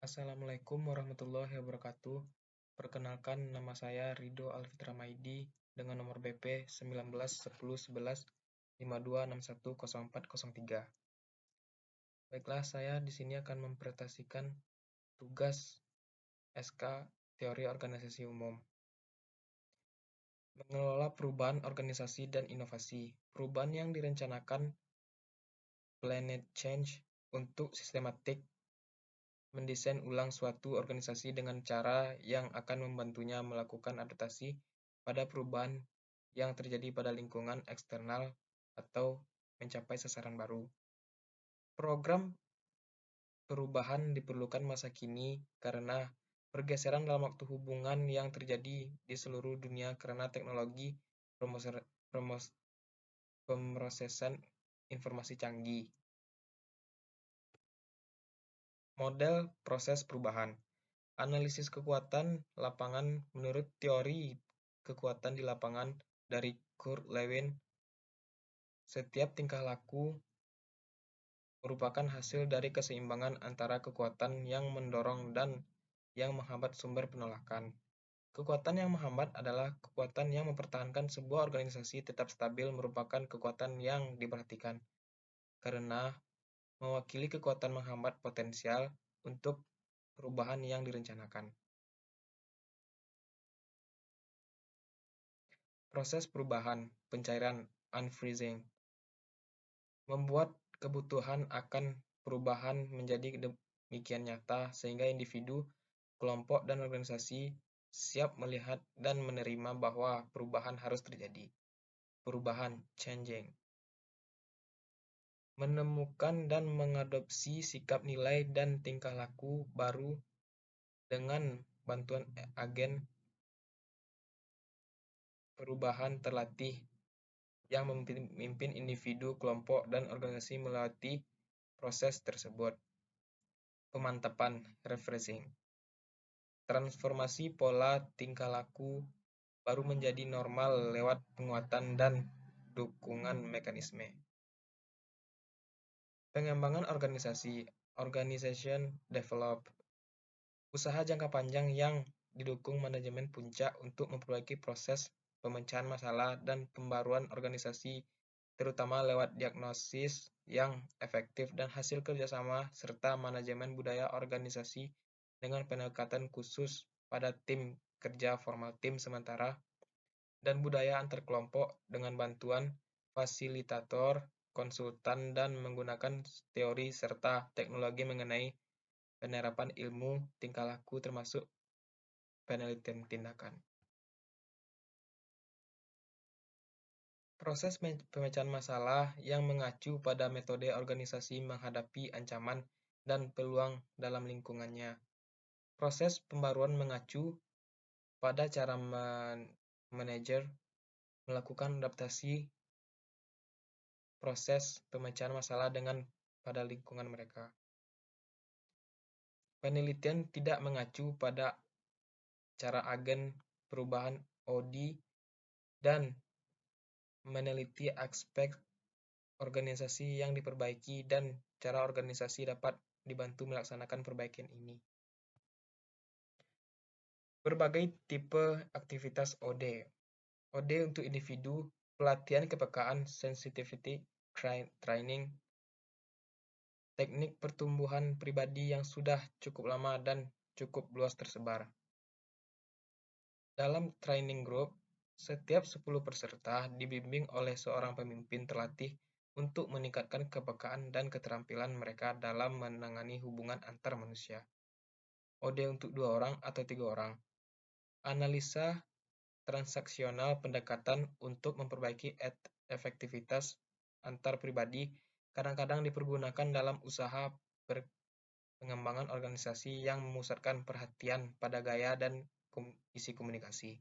Assalamualaikum warahmatullahi wabarakatuh. Perkenalkan, nama saya Rido Alfitra Maidi dengan nomor BP 19 10 11 52610403. Baiklah, saya di sini akan mempresentasikan tugas SK Teori Organisasi Umum. Mengelola perubahan organisasi dan inovasi. Perubahan yang direncanakan Planet Change untuk sistematik mendesain ulang suatu organisasi dengan cara yang akan membantunya melakukan adaptasi pada perubahan yang terjadi pada lingkungan eksternal atau mencapai sasaran baru. Program perubahan diperlukan masa kini karena pergeseran dalam waktu hubungan yang terjadi di seluruh dunia karena teknologi pemrosesan informasi canggih. Model proses perubahan. Analisis kekuatan lapangan menurut teori kekuatan di lapangan dari Kurt Lewin. Setiap tingkah laku merupakan hasil dari keseimbangan antara kekuatan yang mendorong dan yang menghambat sumber penolakan. Kekuatan yang menghambat adalah kekuatan yang mempertahankan sebuah organisasi tetap stabil merupakan kekuatan yang diperhatikan, karena mewakili kekuatan menghambat potensial untuk perubahan yang direncanakan. Proses perubahan, pencairan, unfreezing, membuat kebutuhan akan perubahan menjadi demikian nyata sehingga individu, kelompok, dan organisasi siap melihat dan menerima bahwa perubahan harus terjadi. Perubahan, changing, menemukan dan mengadopsi sikap nilai dan tingkah laku baru dengan bantuan agen perubahan terlatih yang memimpin individu, kelompok, dan organisasi melewati proses tersebut. Pemantapan, refreshing, transformasi pola tingkah laku baru menjadi normal lewat penguatan dan dukungan mekanisme. Pengembangan organisasi, organization develop, usaha jangka panjang yang didukung manajemen puncak untuk memperbaiki proses pemecahan masalah dan pembaruan organisasi, terutama lewat diagnosis yang efektif dan hasil kerjasama serta manajemen budaya organisasi dengan pendekatan khusus pada tim kerja formal, tim sementara, dan budaya antar kelompok dengan bantuan fasilitator, konsultan, dan menggunakan teori serta teknologi mengenai penerapan ilmu tingkah laku termasuk penelitian tindakan. Proses pemecahan masalah yang mengacu pada metode organisasi menghadapi ancaman dan peluang dalam lingkungannya. Proses pembaruan mengacu pada cara manajer melakukan adaptasi proses pemecahan masalah dengan pada lingkungan mereka. Penelitian tidak mengacu pada cara agen perubahan OD dan meneliti aspek organisasi yang diperbaiki dan cara organisasi dapat dibantu melaksanakan perbaikan ini. Berbagai tipe aktivitas OD. OD untuk individu, pelatihan kepekaan, sensitivity training, teknik pertumbuhan pribadi yang sudah cukup lama dan cukup luas tersebar. Dalam training group, setiap 10 peserta dibimbing oleh seorang pemimpin terlatih untuk meningkatkan kepekaan dan keterampilan mereka dalam menangani hubungan antar manusia. OD untuk 2 orang atau 3 orang. Analisa transaksional pendekatan untuk memperbaiki efektivitas antar pribadi kadang-kadang dipergunakan dalam usaha pengembangan organisasi yang memusatkan perhatian pada gaya dan isi komunikasi.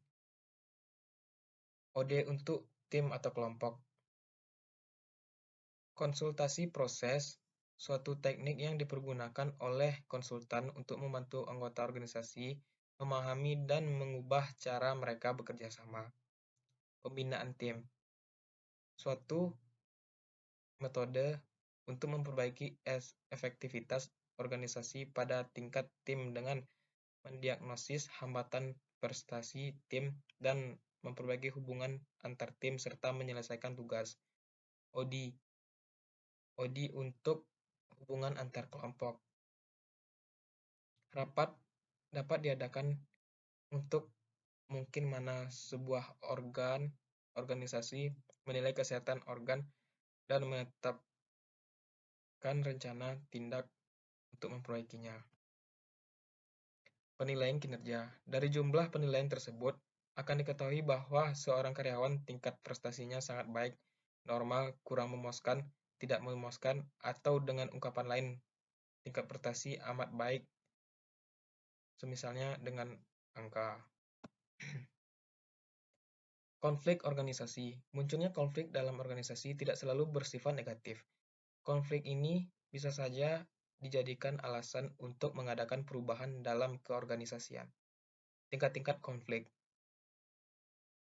OD untuk tim atau kelompok. Konsultasi proses, suatu teknik yang dipergunakan oleh konsultan untuk membantu anggota organisasi memahami dan mengubah cara mereka bekerja sama. Pembinaan tim, suatu metode untuk memperbaiki efektivitas organisasi pada tingkat tim dengan mendiagnosis hambatan prestasi tim dan memperbaiki hubungan antar tim serta menyelesaikan tugas. OD. OD untuk hubungan antar kelompok. Rapat dapat diadakan untuk mungkin mana sebuah organisasi menilai kesehatan organ dan menetapkan rencana tindak untuk memperbaikinya. Penilaian kinerja. Dari jumlah penilaian tersebut, akan diketahui bahwa seorang karyawan tingkat prestasinya sangat baik, normal, kurang memuaskan, tidak memuaskan, atau dengan ungkapan lain, tingkat prestasi amat baik, semisalnya dengan angka. Konflik organisasi. Munculnya konflik dalam organisasi tidak selalu bersifat negatif. Konflik ini bisa saja dijadikan alasan untuk mengadakan perubahan dalam keorganisasian. Tingkat-tingkat konflik.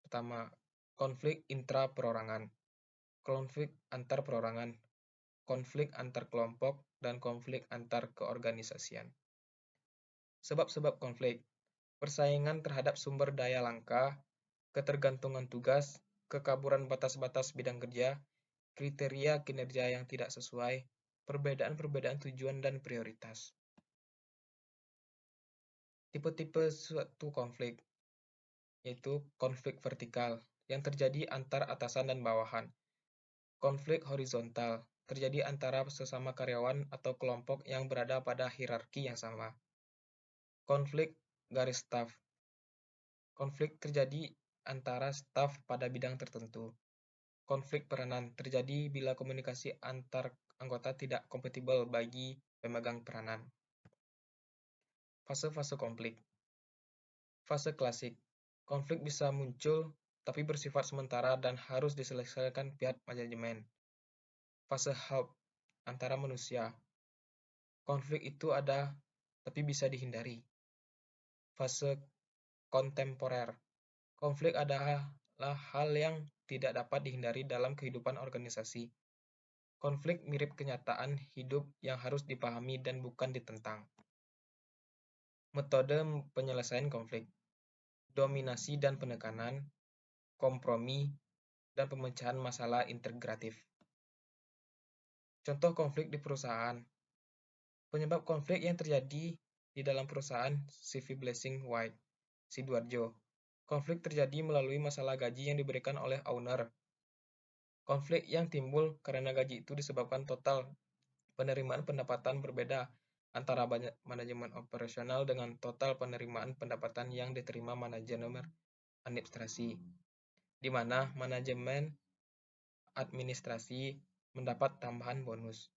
Pertama, konflik intra-perorangan, konflik antar perorangan, konflik antar kelompok, dan konflik antar keorganisasian. Sebab-sebab konflik. Persaingan terhadap sumber daya langka, ketergantungan tugas, kekaburan batas-batas bidang kerja, kriteria kinerja yang tidak sesuai, perbedaan-perbedaan tujuan dan prioritas. Tipe-tipe suatu konflik, yaitu konflik vertikal, yang terjadi antar atasan dan bawahan. Konflik horizontal, terjadi antara sesama karyawan atau kelompok yang berada pada hierarki yang sama. Konflik garis staf. Konflik terjadi antara staf pada bidang tertentu. Konflik peranan terjadi bila komunikasi antar anggota tidak kompatibel bagi pemegang peranan. Fase-fase konflik. Fase klasik. Konflik bisa muncul tapi bersifat sementara dan harus diselesaikan pihak manajemen. Fase help antara manusia. Konflik itu ada tapi bisa dihindari. Fase kontemporer. Konflik adalah hal yang tidak dapat dihindari dalam kehidupan organisasi. Konflik mirip kenyataan hidup yang harus dipahami dan bukan ditentang. Metode penyelesaian konflik. Dominasi dan penekanan, kompromi, dan pemecahan masalah integratif. Contoh konflik di perusahaan. Penyebab konflik yang terjadi di dalam perusahaan CV Blessing White, Sidoarjo. Konflik terjadi melalui masalah gaji yang diberikan oleh owner. Konflik yang timbul karena gaji itu disebabkan total penerimaan pendapatan berbeda antara manajemen operasional dengan total penerimaan pendapatan yang diterima manajemen administrasi, di mana manajemen administrasi mendapat tambahan bonus.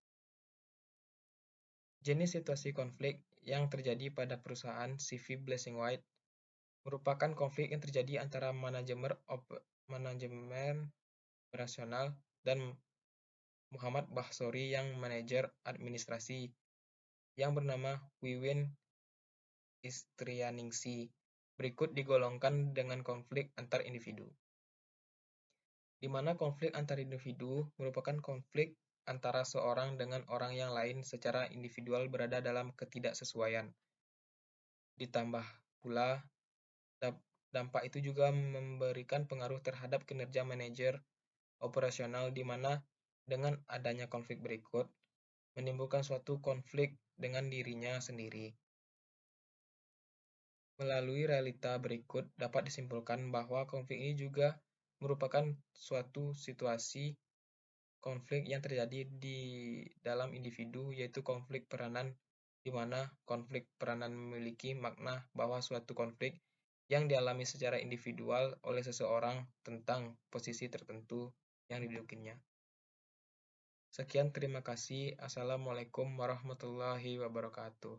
Jenis situasi konflik yang terjadi pada perusahaan CV Blessing White merupakan konflik yang terjadi antara manajemen operasional dan Muhammad Bahsori yang manajer administrasi yang bernama Wiwin Istrianingsih. Berikut digolongkan dengan konflik antar individu. Di mana konflik antar individu merupakan konflik antara seorang dengan orang yang lain secara individual berada dalam ketidaksesuaian. Ditambah pula, dampak itu juga memberikan pengaruh terhadap kinerja manajer operasional di mana dengan adanya konflik berikut, menimbulkan suatu konflik dengan dirinya sendiri. Melalui realita berikut dapat disimpulkan bahwa konflik ini juga merupakan suatu situasi konflik yang terjadi di dalam individu, yaitu konflik peranan, di mana konflik peranan memiliki makna bahwa suatu konflik yang dialami secara individual oleh seseorang tentang posisi tertentu yang didudukinya. Sekian, terima kasih. Assalamualaikum warahmatullahi wabarakatuh.